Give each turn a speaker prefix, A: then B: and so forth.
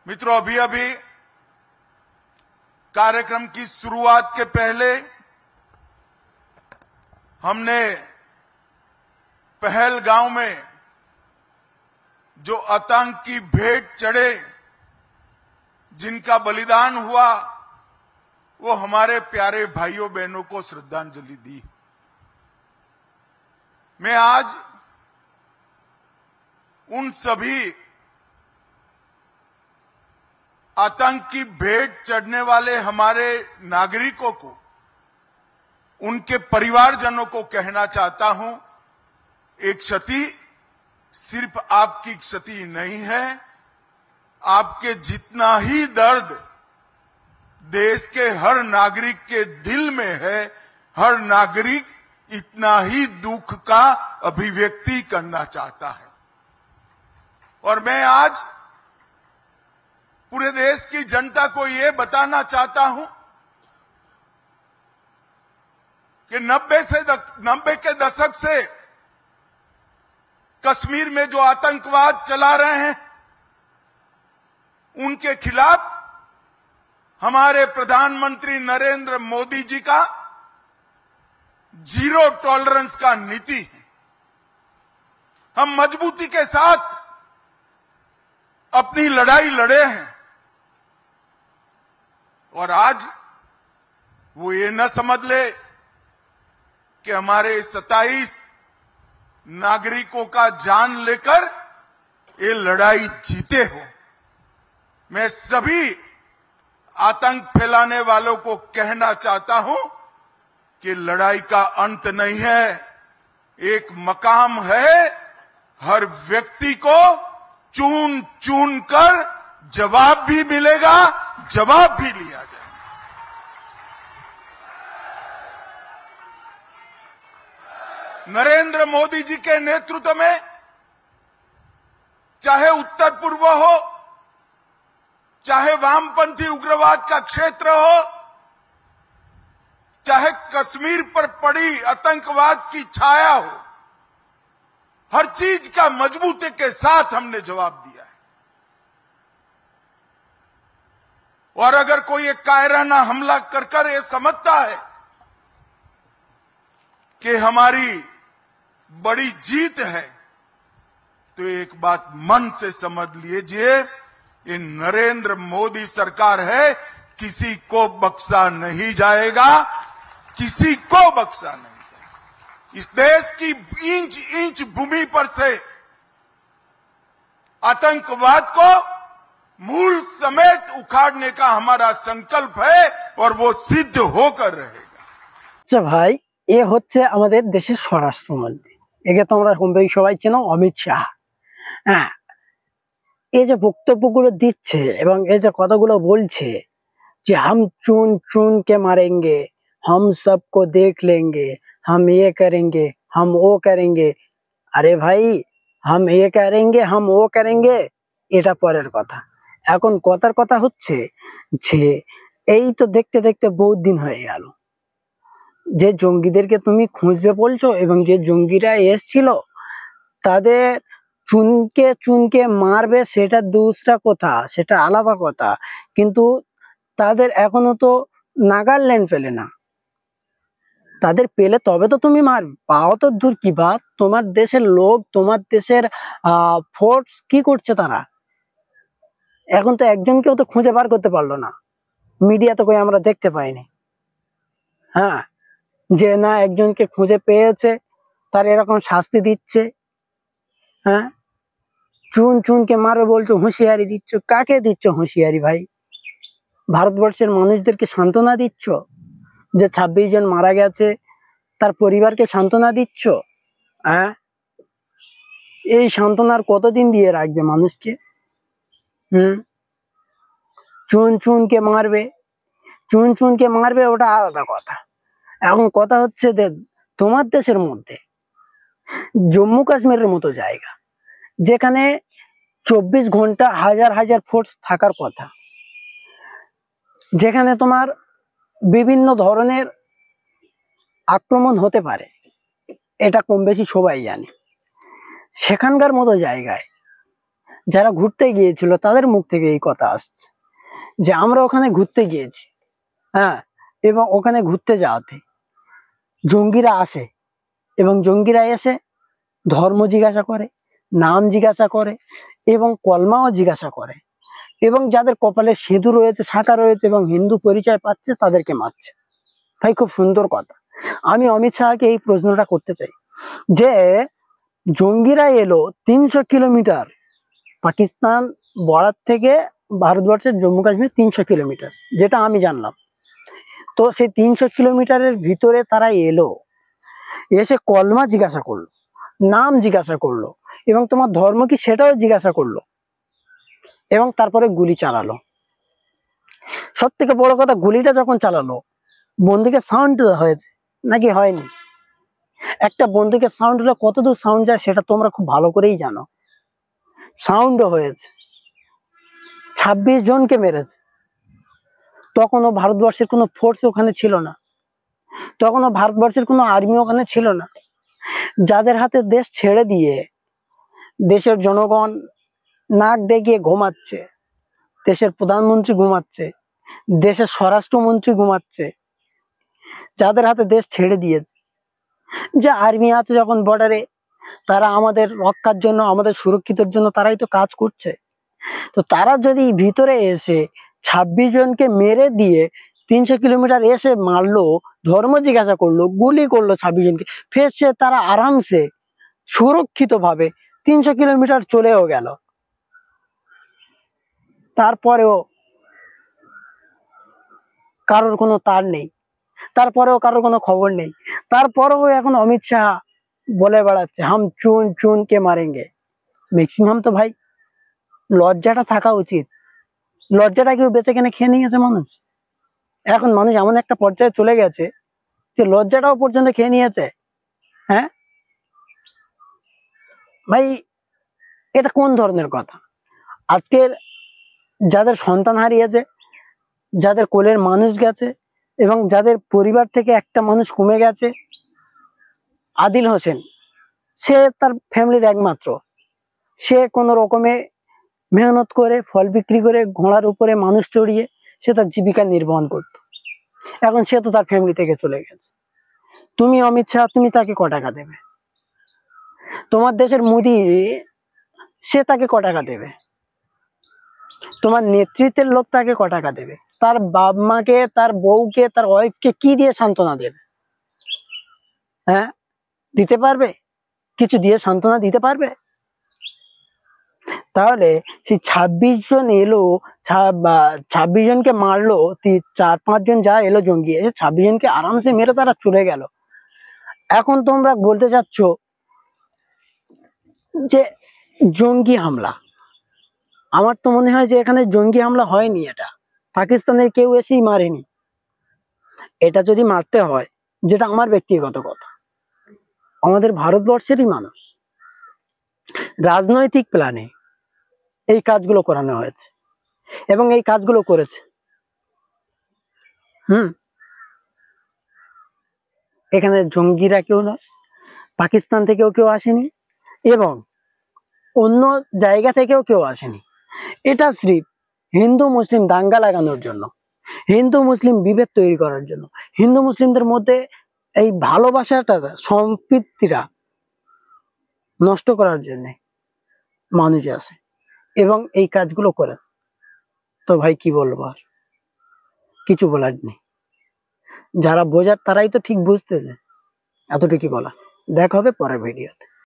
A: मित्रों, अभी अभी कार्यक्रम की शुरुआत के पहले हमने पहलगांव में जो आतंक की भेंट चढ़े, जिनका बलिदान हुआ, वो हमारे प्यारे भाइयों बहनों को श्रद्धांजलि दी। मैं आज उन सभी आतंक की भेंट चढ़ने वाले हमारे नागरिकों को, उनके परिवारजनों को कहना चाहता हूं, एक क्षति सिर्फ आपकी क्षति नहीं है। आपके जितना ही दर्द देश के हर नागरिक के दिल में है, हर नागरिक इतना ही दुख का अभिव्यक्ति करना चाहता है। और मैं आज पूरे देश की जनता को ये बताना चाहता हूं कि 90 के दशक से कश्मीर में जो आतंकवाद चला रहे हैं, उनके खिलाफ हमारे प्रधानमंत्री नरेंद्र मोदी जी का जीरो टॉलरेंस का नीति है। हम मजबूती के साथ अपनी लड़ाई लड़े हैं और आज वो ये न समझ ले कि हमारे 27 नागरिकों का जान लेकर ये लड़ाई जीते हो। मैं सभी आतंक फैलाने वालों को कहना चाहता हूं कि लड़ाई का अंत नहीं है, एक मकाम है। हर व्यक्ति को चुन चुन कर जवाब भी मिलेगा, जवाब भी लिया जाएगा। नरेंद्र मोदी जी के नेतृत्व में चाहे उत्तर पूर्व हो, चाहे वामपंथी उग्रवाद का क्षेत्र हो, चाहे कश्मीर पर पड़ी आतंकवाद की छाया हो, हर चीज का मजबूती के साथ हमने जवाब दिया है। और अगर कोई एक कायराना हमला कर ये समझता है कि हमारी बड़ी जीत है, तो एक बात मन से समझ लीजिए, ये नरेंद्र मोदी सरकार है, किसी को बख्शा नहीं जाएगा, किसी को बख्शा नहीं जाएगा। इस देश की इंच इंच भूमि पर से आतंकवाद को मूल समेत उखाड़ने का हमारा संकल्प है और वो सिद्ध होकर रहेगा।
B: अच्छा भाई, ये হচ্ছে আমাদের দেশের স্বরাষ্ট্রমন্ত্রী, একে তোমরা কমবেশি সবাই চেনো, অমিত শাহ। হ্যাঁ, এই যে বক্তব্যগুলো দিচ্ছে এবং এই যে কথাগুলো বলছে যে हम चुन चुन के मारेंगे, हम सबको देख लेंगे, हम ये करेंगे, हम वो करेंगे। अरे भाई, हम ये करेंगे, हम वो करेंगे, এটা পরের কথা। এখন কথার কথা হচ্ছে যে এই তো দেখতে দেখতে বহুত দিন হয়ে গেল যে জঙ্গিদেরকে তুমি খুঁজবে বলছো এবং যে জঙ্গিরা এসেছিল তাদের চুনকে চুনকে মারবে, সেটা দুসরা কথা, সেটা আলাদা কথা। কিন্তু তাদের এখনো তো নাগাল্যান্ড পেলে না। তাদের পেলে তবে তো তুমি মারবে, পাও তো দূর কি বাত। তোমার দেশের লোক, তোমার দেশের ফোর্স কি করছে তারা? এখন তো একজনকেও তো খুঁজে বার করতে পারলো না, মিডিয়াতে কই আমরা দেখতে পাইনি। হ্যাঁ, যে না একজনকে খুঁজে পেয়েছে তার এরকম শাস্তি দিচ্ছে। হ্যাঁ, চুন চুনকে মারবে বলছো, হুঁশিয়ারি দিচ্ছ। কাকে দিচ্ছ হুঁশিয়ারি ভাই? ভারতবর্ষের মানুষদেরকে সান্ত্বনা দিচ্ছ যে 26 জন মারা গেছে, তার পরিবারকে সান্ত্বনা দিচ্ছ? হ্যাঁ, এই সান্ত্বনার কতদিন দিয়ে রাখবে মানুষকে? চুন চুনকে মারবে, চুন চুনকে মারবে, ওটা আলাদা কথা। এখন কথা হচ্ছে যে তোমার দেশের মধ্যে জম্মু কাশ্মীরের মতো জায়গা, যেখানে 24 ঘন্টা হাজার হাজার ফোর্স থাকার কথা, যেখানে তোমার বিভিন্ন ধরনের আক্রমণ হতে পারে, এটা কম বেশি সবাই জানে। সেখানকার মতো জায়গায় যারা ঘুরতে গিয়েছিল তাদের মুখ থেকে এই কথা আসছে যে আমরা ওখানে ঘুরতে গিয়েছি, হ্যাঁ, এবং ওখানে ঘুরতে যাওয়াতে জঙ্গিরা আসে এবং জঙ্গিরা এসে ধর্ম জিজ্ঞাসা করে, নাম জিজ্ঞাসা করে এবং কলমাও জিজ্ঞাসা করে, এবং যাদের কপালে সিঁদুর রয়েছে, শাঁখা রয়েছে এবং হিন্দু পরিচয় পাচ্ছে তাদেরকে মারছে। ভাই খুব সুন্দর কথা। আমি অমিত শাহকে এই প্রশ্নটা করতে চাই যে জঙ্গিরা এলো 300 কিলোমিটার, পাকিস্তান বর্ডার থেকে ভারতবর্ষের জম্মু কাশ্মীর 300 কিলোমিটার, যেটা আমি জানলাম। তো সেই 300 কিলোমিটারের ভিতরে তারা এলো, এসে কলমা জিজ্ঞাসা করলো, নাম জিজ্ঞাসা করলো এবং তোমার ধর্ম কি সেটাও জিজ্ঞাসা করলো, এবং তারপরে গুলি চালালো। সব থেকে বড় কথা, গুলিটা যখন চালালো বন্দুকের সাউন্ড হয়েছে নাকি হয়নি? একটা বন্দুকের সাউন্ড হলে কতদূর সাউন্ড যায় সেটা তোমরা খুব ভালো করেই জানো। সাউন্ডও হয়েছে, 26 জনকে মেরেছে। তখনও ভারতবর্ষের কোনো ফোর্স ওখানে ছিল না, তখনও ভারতবর্ষের কোনো আর্মি ওখানে ছিল না। যাদের হাতে দেশ ছেড়ে দিয়ে দেশের জনগণ নাক ডেকিয়ে ঘুমাচ্ছে, দেশের প্রধানমন্ত্রী ঘুমাচ্ছে, দেশের স্বরাষ্ট্রমন্ত্রী ঘুমাচ্ছে, যাদের হাতে দেশ ছেড়ে দিয়েছে, যে আর্মি আছে যখন বর্ডারে, তারা আমাদের রক্ষার জন্য, আমাদের সুরক্ষিতের জন্য তারাই তো কাজ করছে। তো তারা যদি ভিতরে এসে 26 জনকে মেরে দিয়ে 300 কিলোমিটার এসে মারলো, ধর্ম জিজ্ঞাসা করলো, গুলি করলো 26 জনকে, ফের সে তারা আরামসে সুরক্ষিত ভাবে 300 কিলোমিটার চলেও গেল, তারপরেও কারোর কোনো তার নেই, তারপরেও কারোর কোনো খবর নেই, তারপরেও এখন অমিত শাহ বলে বেড়াচ্ছে হাম চুন চুন কে মারেঙ্গে। ম্যাক্সিমাম তো ভাই লজ্জাটা থাকা উচিত। লজ্জাটা কেউ বেঁচে কেনে খেয়ে নিয়েছে মানুষ। এখন মানুষ এমন একটা পর্যায়ে চলে গেছে যে লজ্জাটাও পর্যন্ত খেয়ে নিয়েছে। হ্যাঁ ভাই, এটা কোন ধরনের কথা? আজকের যাদের সন্তান হারিয়েছে, যাদের কোলের মানুষ গেছে এবং যাদের পরিবার থেকে একটা মানুষ কমে গেছে, আদিল হোসেন, সে তার ফ্যামিলির একমাত্র, সে কোনো রকমে মেহনত করে, ফল বিক্রি করে, ঘোড়ার উপরে মানুষ চড়িয়ে সে তার জীবিকা নির্বাহ করত। এখন সে তো তার ফ্যামিলি থেকে চলে গেছে। তুমি অমিত শাহ, তুমি তাকে ক টাকা দেবে? তোমার দেশের মোদি, সে তাকে ক টাকা দেবে? তোমার নেতৃত্বের লোক তাকে ক টাকা দেবে? তার বাপ মাকে, তার বউকে, তার ওয়াইফকে কি দিয়ে সান্ত্বনা দেবে? হ্যাঁ, দিতে পারবে? কিছু দিয়ে সান্ত্বনা দিতে পারবে? তাহলে সেই 26 জন এলো, 26 জনকে মারলো, 4-5 জন যা এলো জঙ্গি, 26 জনকে আরামসে মেরে তারা চলে গেল। এখন তোমরা বলতে চাচ্ছ যে জঙ্গি হামলা। আমার তো মনে হয় যে এখানে জঙ্গি হামলা হয়নি, এটা পাকিস্তানের কেউ এসেই মারেনি। এটা যদি মারতে হয়, যেটা আমার ব্যক্তিগত কথা, আমাদের ভারতবর্ষেরই মানুষ রাজনৈতিক প্ল্যানে এই কাজগুলো করানো হয়েছে এবং এই কাজগুলো করেছে। এখানে জঙ্গিরা কেউ নয়, পাকিস্তান থেকেও কেউ আসেনি এবং অন্য জায়গা থেকেও কেউ আসেনি। এটা স্রেফ হিন্দু মুসলিম দাঙ্গা লাগানোর জন্য, হিন্দু মুসলিম বিভেদ তৈরি করার জন্য, হিন্দু মুসলিমদের মধ্যে এই ভালোবাসাটা, সম্প্রীতিটা নষ্ট করার জন্য মানুষ আসে এবং এই কাজগুলো করে। তো ভাই কি বলবো, আর কিছু বলার নেই। যারা বোঝার তারাই তো ঠিক বুঝতেছে। এতটুকু বলা। দেখা হবে পরের ভিডিওতে।